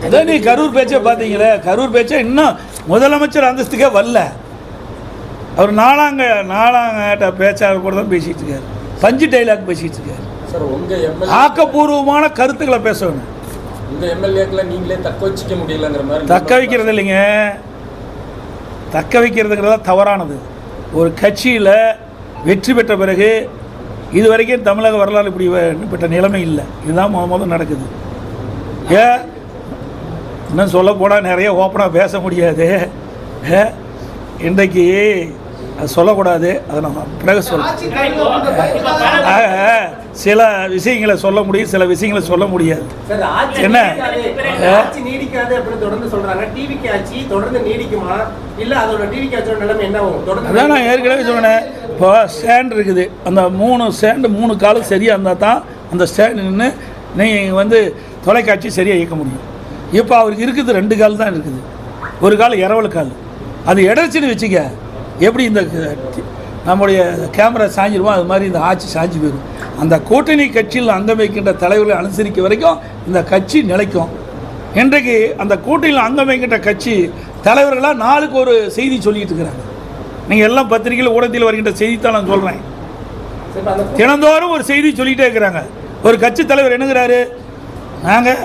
அதான் நீ கரூர் பேச்சை பார்த்தீங்களே, கரூர் பேச்சை இன்னும் முதலமைச்சர் அந்தஸ்துக்கே வரல. அவர் நாலாங்கட்ட பேச்சாளர் கூட தான் பேசிட்டு இருக்காரு, பஞ்சு டைலாக் பேசிட்டு இருக்காரு. ஆக்கப்பூர்வமான கருத்துக்களை பேசணும். உங்கள் எம்எல்ஏக்களை நீங்களே தக்க வச்சிக்க முடியலங்கிற மாதிரி. தக்க வைக்கிறது இல்லைங்க, தக்க வைக்கிறதுங்கிறதா தவறானது. ஒரு கட்சியில் வெற்றி பெற்ற பிறகு இது வரைக்கும் தமிழக வரலாறு இப்படிப்பட்ட நிலைமை இல்லை. இதுதான் முதல் நடக்குது. ஏன் இன்னும் சொல்ல போனால் நிறைய ஓப்பனாக பேச முடியாது. இன்றைக்கு அது சொல்லக்கூடாது, அதை நம்ம பிறகு சொல்லலாம். சில விஷயங்களை சொல்ல முடியும், சில விஷயங்களை சொல்ல முடியாது. என்ன அதான் நான் ஏற்கனவே சொன்னேன். இப்போ ஸ்டாண்ட் இருக்குது, அந்த 3 ஸ்டாண்டு 3 காலும் சரியாக இருந்தால் தான் அந்த ஸ்டாண்டு நின்று நீங்கள் வந்து தொலைக்காட்சி சரியாக இயக்க முடியும். இப்போ அவருக்கு இருக்குது 2 கால் தான் இருக்குது. ஒரு கால் இரவல் கால், அது இடச்சின்னு வச்சுக்க. எப்படி இந்த நம்முடைய கேமரா சாஞ்சிருவோம், அது மாதிரி இந்த ஆட்சி சாஞ்சி போயிடும். அந்த கூட்டணி கட்சியில் அங்கம் வைக்கின்ற தலைவர்களை அனுசரிக்க வரைக்கும் இந்த கட்சி நிலைக்கும். இன்றைக்கு அந்த கூட்டணியில் அங்கம் வைக்கின்ற கட்சி தலைவர்களாக நாளுக்கு ஒரு செய்தி சொல்லிட்டு இருக்கிறாங்க. நீங்கள் எல்லாம் பத்திரிகையில் ஊடகத்தில் வருகின்ற செய்தித்தான் நான் சொல்கிறேன். தினந்தோறும் ஒரு செய்தி சொல்லிகிட்டே இருக்கிறாங்க. ஒரு கட்சி தலைவர் என்னங்கிறாரு, நாங்கள்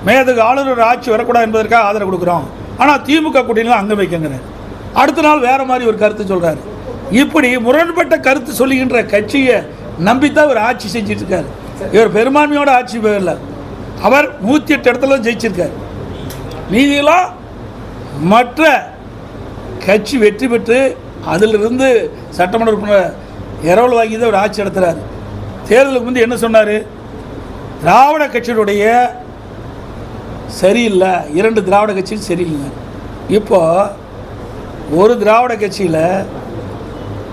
மேதுக்கு ஆளுநர் ஆட்சி வரக்கூடாது என்பதற்காக ஆதரவு கொடுக்குறோம், ஆனால் திமுக கூட்டணியில் அங்கம் வைக்கங்கிறார். அடுத்த நாள் வேறு மாதிரி ஒரு கருத்து சொல்கிறார். இப்படி முரண்பட்ட கருத்து சொல்லுகின்ற கட்சியை நம்பித்தான் இவர் ஆட்சி செஞ்சுட்டு இருக்காரு. இவர் பெரும்பான்மையோட ஆட்சி போயிடல, அவர் 108 இடத்துல ஜெயிச்சிருக்கார். மீதியெல்லாம் மற்ற கட்சி வெற்றி பெற்று அதிலிருந்து சட்டமன்ற உறுப்பினர் இரவல் வாங்கி தான் ஒரு ஆட்சி நடத்துகிறார். தேர்தலுக்கு முந்தைய என்ன சொன்னார், திராவிட கட்சியினுடைய சரியில்லை, 2 திராவிட கட்சியும் சரியில்லை. இப்போது ஒரு திராவிட கட்சியில்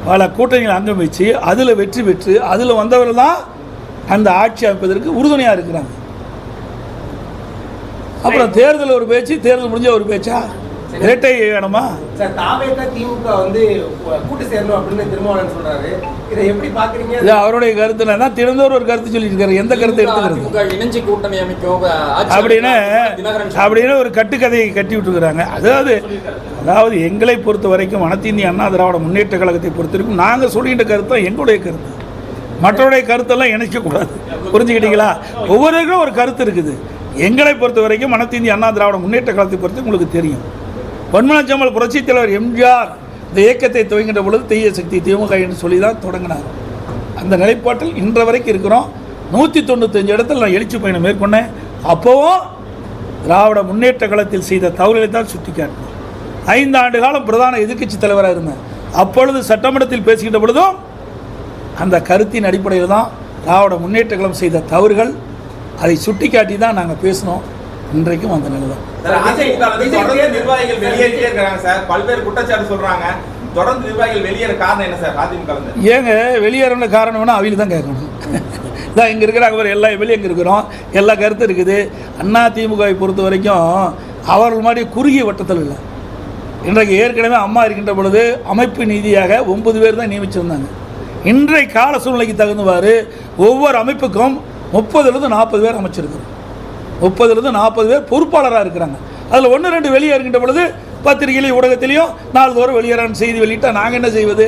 பல கூட்டணிகள் அங்கம் வச்சு அதில் வெற்றி பெற்று அதில் வந்தவர்கள் தான் அந்த ஆட்சி அமைப்பதற்கு உறுதுணையாக இருக்கிறாங்க. அப்புறம் தேர்தல் ஒரு பேச்சு, தேர்தல் முடிஞ்ச ஒரு பேச்சா, இரட்டை வேணுமா? திமுக வந்து கூட்டு சேரணும் அப்படின்னு திருமாவளவன் சொல்றாரு. இதை எப்படி பாக்குறீங்க? இது அவருடைய கருத்து தான். தினந்தோறும் ஒரு கருத்து சொல்லிட்டு இருக்காரு. எந்த கருத்தை எடுத்துக்கிறது இணைஞ்சு கூட்டணி அமைக்கும் அப்படின்னு ஒரு கட்டுக்கதையை கட்டி விட்டுருக்குறாங்க. அதாவது எங்களை பொறுத்த வரைக்கும் அனைத்து இந்திய அண்ணா திராவிட முன்னேற்ற கழகத்தை பொறுத்த வரைக்கும் நாங்கள் சொல்கின்ற கருத்து தான் எங்களுடைய கருத்து. மற்றவருடைய கருத்தெல்லாம் இணைக்கக்கூடாது. புரிஞ்சுக்கிட்டீங்களா? ஒவ்வொருவருக்கும் ஒரு கருத்து இருக்குது. எங்களை பொறுத்த வரைக்கும் அனைத்து இந்திய அண்ணா திராவிட முன்னேற்ற கழகத்தை பொறுத்து உங்களுக்கு தெரியும். பொன்மனச்செம்மல் புரட்சித் தலைவர் எம்ஜிஆர் இந்த இயக்கத்தை துவங்கின்ற பொழுது தீய சக்தி திமுக என்று சொல்லி தான் தொடங்கினார். அந்த நிலைப்பாட்டில் இன்ற வரைக்கும் இருக்கிறோம். 195 இடத்துல நான் எழுச்சி பயணம் மேற்கொண்டேன். அப்போவும் திராவிட முன்னேற்ற கழகத்தில் செய்த தவறுகளை தான் சுட்டி காட்டினேன். 5 ஆண்டு காலம் பிரதான எதிர்க்கட்சி தலைவராக இருந்தேன். அப்பொழுது சட்டமன்றத்தில் பேசுகின்ற பொழுதும் அந்த கருத்தின் அடிப்படையில் தான் திராவிட முன்னேற்ற கழகம் செய்த தவறுகள் அதை சுட்டி காட்டி தான் நாங்கள் பேசினோம். இன்றைக்கும் அந்த நிலை தான். நிர்வாகிகள் வெளியேறிட்டே இருக்காங்க சார், பல்வேறு குற்றச்சாட்டு சொல்றாங்க. தொடர்ந்து நிர்வாகிகள் வெளியேற காரணம் என்ன சார்? அதிமுக ஏங்க வெளியேற காரணம் வேணா அவங்களுக்கு தான் கேட்கணும். இதான் இங்கே இருக்கிறாங்க, எல்லா வெளியே இங்கே இருக்கிறோம், எல்லா கருத்தும் இருக்குது. அண்ணா திமுகவை பொறுத்த வரைக்கும் அவர்கள் மாதிரி குறுகிய வட்டத்தில் இல்லை. இன்றைக்கு ஏற்கனவே அம்மா இருக்கின்ற பொழுது அமைப்பு நீதியாக 9 பேர் தான் நியமிச்சிருந்தாங்க. இன்றைய கால சூழ்நிலைக்கு தகுந்தவாறு ஒவ்வொரு அமைப்புக்கும் 30லிருந்து 40 பேர் அமைச்சிருக்கிறோம். 30லிருந்து 40 பேர் பொறுப்பாளராக இருக்கிறாங்க. அதில் 1-2 வெளியே இருக்கின்ற பொழுது பத்திரிகையிலையும் ஊடகத்திலையும் நாள்தோறும் வெளியேறான செய்தி வெளியிட்டால் நாங்கள் என்ன செய்வது?